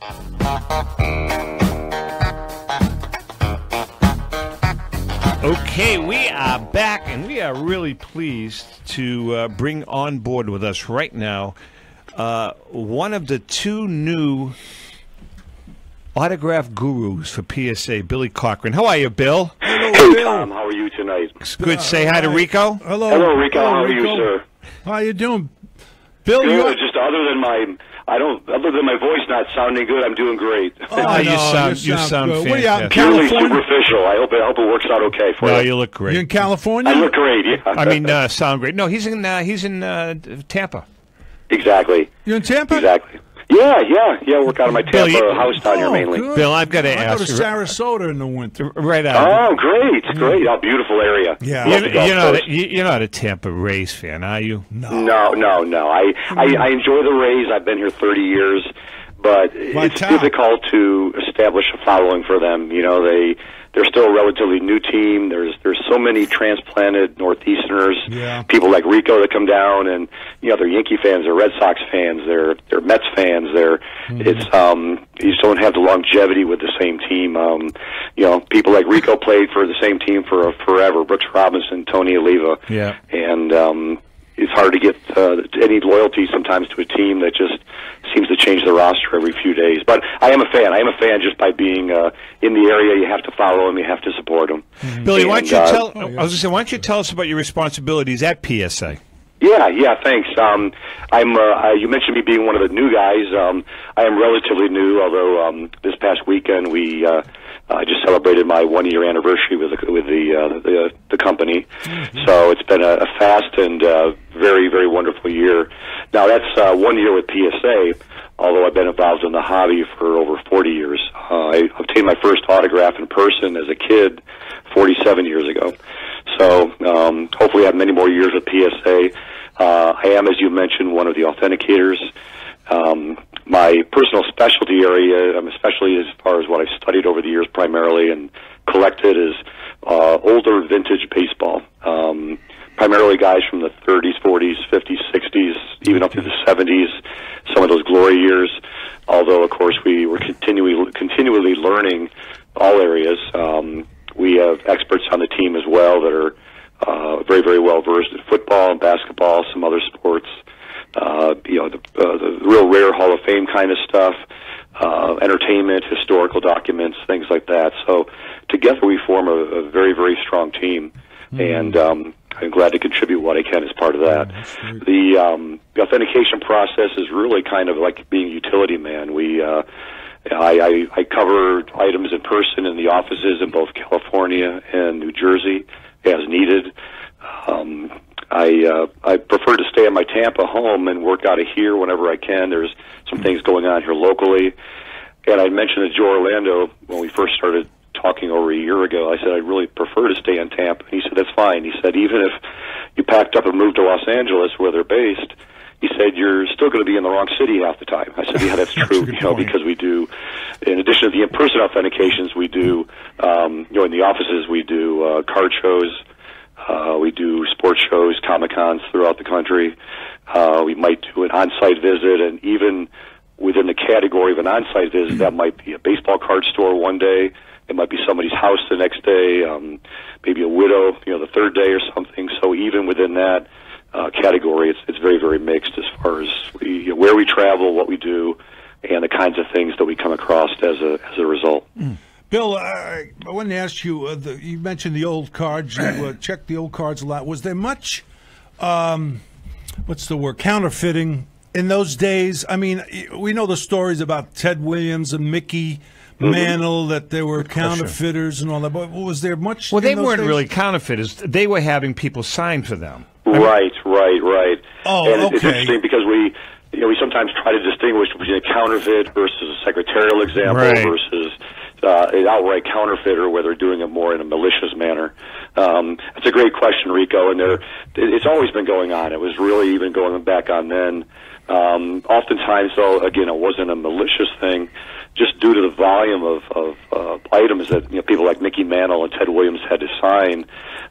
Okay, we are back, and we are really pleased to bring on board with us right now one of the two new autograph gurus for PSA, Billy Corcoran. How are you, Bill? Hello, Hey, Bill. Tom, how are you tonight? Good. Say hi to Rico. Hello. Hello, Rico. How are Rico. you, sir? How you doing? Bill, Good. Just other than my voice not sounding good, I'm doing great. You sound good. What are you out in fantastic. Purely California? superficial. I hope it works out okay for No, you. you look great. You in California? I look great, yeah. I mean, sound great. No, he's in Tampa. Exactly. You in Tampa? Exactly. Yeah. Work out of my Bill, Tampa house down here mainly. Good. Bill, I've got to I ask go to you. Sarasota in the winter. Right out. Oh, great. Oh, beautiful area. Yeah. Love the Gulf Coast. You're not a Tampa Rays fan, are you? No. I enjoy the Rays. I've been here 30 years, but it's difficult to establish a following for them. You know, they're still a relatively new team. There's so many transplanted Northeasterners, people like Rico that come down, and you know they're Yankee fans, they're Red Sox fans, they're Mets fans. It's you just don't have the longevity with the same team. You know, people like Rico played for the same team for forever. Brooks Robinson, Tony Oliva, and it's hard to get any loyalty sometimes to a team that just seems to change the roster every few days. But I am a fan. I am a fan just by being in the area. You have to follow them. You have to support them. Billy, why don't you tell? I was going to say, why don't you tell us about your responsibilities at PSA? Yeah, thanks. You mentioned me being one of the new guys. I am relatively new, although this past weekend we I just celebrated my 1-year anniversary with the company. So it's been a fast and very, very wonderful year. Now that's 1 year with PSA, although I've been involved in the hobby for over 40 years. I obtained my first autograph in person as a kid 47 years ago. So hopefully I have many more years with PSA. I am, as you mentioned, one of the authenticators. My personal specialty area, especially as far as what I've studied over the years primarily and collected, is older vintage baseball. Primarily guys from the 30s, 40s, 50s, 60s, even up to the 70s, some of those glory years. Although, of course, we were continually learning all areas. We have experts on the team as well that are very, very well versed in football and basketball, some other sports. The real rare Hall of Fame kind of stuff, entertainment, historical documents, things like that. So together we form a very, very strong team, and I'm glad to contribute what I can as part of that. The authentication process is really kind of like being a utility man. I cover items in person in the offices in both California and New Jersey as needed. I prefer to stay in my Tampa home and work out of here whenever I can. There's some things going on here locally. And I mentioned to Joe Orlando when we first started talking over a year ago, I said I'd really prefer to stay in Tampa. And he said, that's fine. He said, even if you packed up and moved to Los Angeles where they're based, he said, you're still going to be in the wrong city half the time. I said, yeah, that's true, because we do, in addition to the in-person authentications, we do, in the offices, we do card shows, we do sports shows, Comic-Cons throughout the country. We might do an on-site visit, and even within the category of an on-site visit, that might be a baseball card store one day. It might be somebody's house the next day, maybe a widow, the third day or something. So even within that category, it's very, very mixed as far as where we travel, what we do, and the kinds of things that we come across as a result. Bill, I wanted to ask you, you mentioned the old cards. You checked the old cards a lot. Was there much, counterfeiting in those days? I mean, we know the stories about Ted Williams and Mickey Mantle, that there were counterfeiters and all that, but was there much? Well, they weren't really counterfeiters. They were having people sign for them. Right. Oh, and okay. It's interesting because we sometimes try to distinguish between a counterfeit versus a secretarial example versus an outright counterfeiter, where they're doing it more in a malicious manner. It's a great question, Rico, and it's always been going on. It was really even going back on then. Oftentimes, though, again, it wasn't a malicious thing, just due to the volume of items that people like Mickey Mantle and Ted Williams had to sign.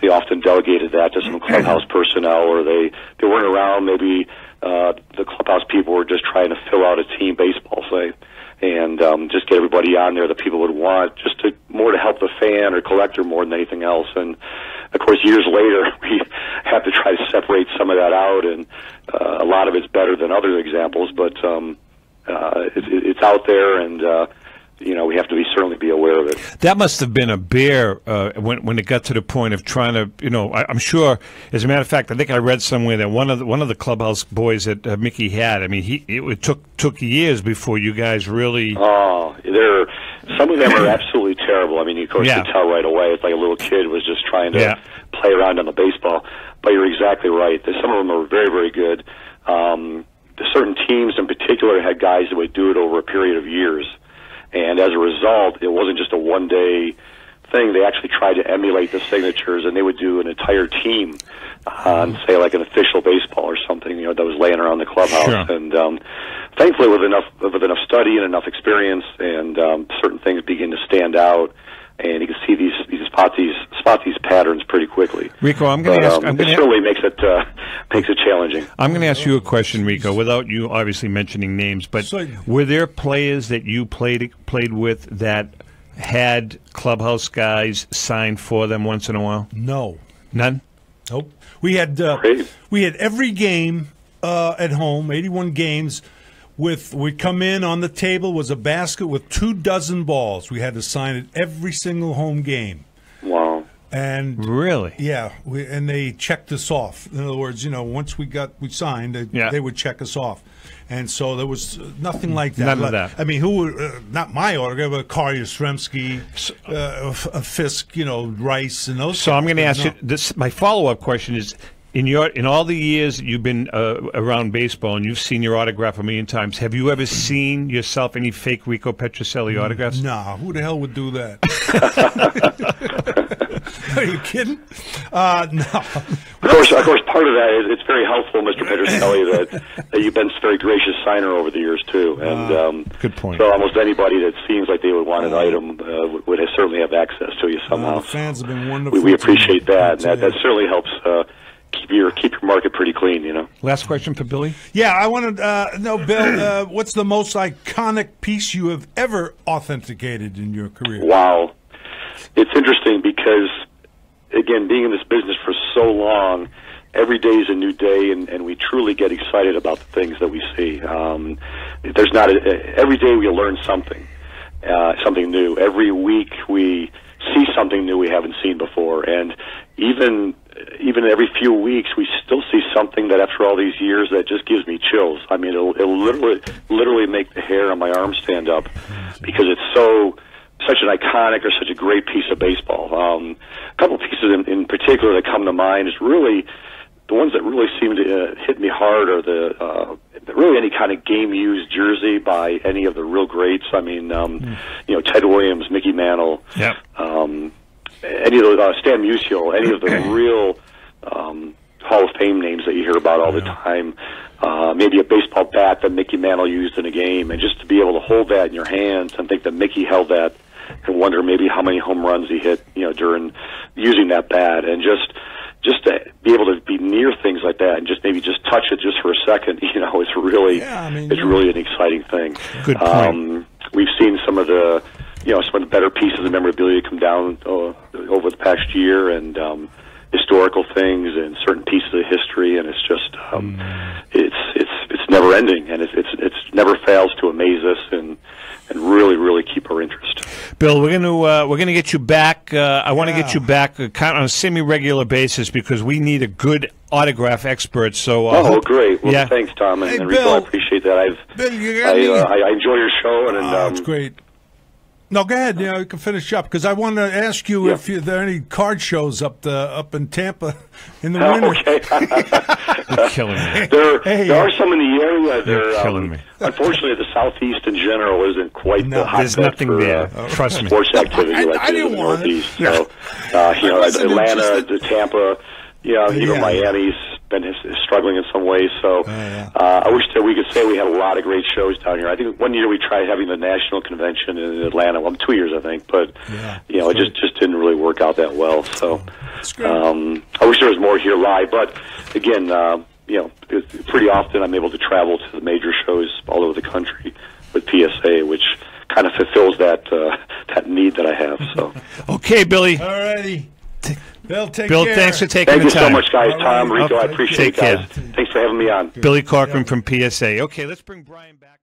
They often delegated that to some clubhouse personnel, or they weren't around. Maybe the clubhouse people were just trying to fill out a team baseball, say, and just get everybody on there that people would want, just more to help the fan or collector more than anything else. And of course, years later, we have to try to separate some of that out, and a lot of it's better than other examples, but it's out there, and we have to certainly be aware of it. That must have been a bear when it got to the point of trying to, I'm sure. As a matter of fact, I think I read somewhere that one of the clubhouse boys that Mickey had. I mean, it took years before you guys really. Oh, some of them are absolutely terrible. I mean, of course, you can tell right away. It's like a little kid was just trying to play around on the baseball. But you're exactly right. Some of them are very, very good. Certain teams in particular had guys that would do it over a period of years. And as a result, it wasn't just a one-day thing. They actually tried to emulate the signatures, and they would do an entire team on, say, like an official baseball or something, that was laying around the clubhouse. Sure. And thankfully, with enough study and enough experience, and certain things begin to stand out, and you can see these spot these patterns pretty quickly. Rico, I'm going to ask. It certainly makes it challenging. I'm going to ask you a question, Rico, without you obviously mentioning names. But were there players that you played with that had clubhouse guys sign for them once in a while? No, none. Nope. We had every game at home, 81 games. We'd come in, on the table was a basket with 24 balls. We had to sign it every single home game. Wow. And really? Yeah. And they checked us off. In other words, once we signed, they would check us off. And so there was nothing like that. None of that. I mean, not my autograph, but Karl Yastrzemski, Fisk, Rice, and those. So I'm going to ask you this. My follow-up question is: In all the years that you've been around baseball and you've seen your autograph a million times, have you ever seen yourself any fake Rico Petrocelli autographs? Nah, who the hell would do that? Are you kidding? No. Of course, part of that is it's very helpful, Mr. Petrocelli, that you've been a very gracious signer over the years too. And good point. So almost anybody that seems like they would want an item would certainly have access to you somehow. The fans have been wonderful. We appreciate that, and that certainly helps. Keep your market pretty clean, Last question for Billy. Yeah, I want to know, Bill, what's the most iconic piece you have ever authenticated in your career? Wow. It's interesting because, again, being in this business for so long, every day is a new day, and we truly get excited about the things that we see. Every day we learn something new. Every week we see something new we haven't seen before, and even every few weeks, we still see something that, after all these years, that just gives me chills. I mean, it'll literally make the hair on my arm stand up because it's such an iconic or such a great piece of baseball. A couple of pieces in particular that come to mind is really the ones that really seem to hit me hard are really any kind of game-used jersey by any of the real greats. I mean, Ted Williams, Mickey Mantle. Yep. Any of the Stan Musial, any of the real Hall of Fame names that you hear about all the time. Maybe a baseball bat that Mickey Mantle used in a game, and just to be able to hold that in your hands and think that Mickey held that, and wonder maybe how many home runs he hit, during using that bat, and just to be able to be near things like that and just touch it just for a second, it's really really an exciting thing. Good point. We've seen some of the better pieces of memorabilia come down over the past year, and historical things and certain pieces of history, and it's just it's never ending, and it's never fails to amaze us and really keep our interest. Bill, we're gonna get you back. I want to get you back kind of on a semi-regular basis because we need a good autograph expert. So great. Well, thanks, Tom, and Rico, Bill, I appreciate that. I enjoy your show, and it's great. No, go ahead. You can finish up because I want to ask you if there are any card shows up in Tampa in the winter. Okay. You're killing me. There are some in the area. You're killing me. Unfortunately, the Southeast in general isn't quite the hotbed there's nothing for there. Trust me. Sports activity like the Northeast. So, Atlanta, Tampa, even Miami's been struggling in some ways. So I wish that we could say we had a lot of great shows down here. I think one year we tried having the national convention in Atlanta. Well, 2 years, I think, but it just didn't really work out that well. So I wish there was more here live. But again, pretty often I'm able to travel to the major shows all over the country with PSA, which kind of fulfills that need that I have. So okay, Billy. All righty. Bill, take Bill, care. thanks for taking Thank the you time. so much, guys. All Tom, right. Rico, I appreciate it, guys. Thanks for having me on. Billy Corcoran from PSA. Okay, let's bring Brian back.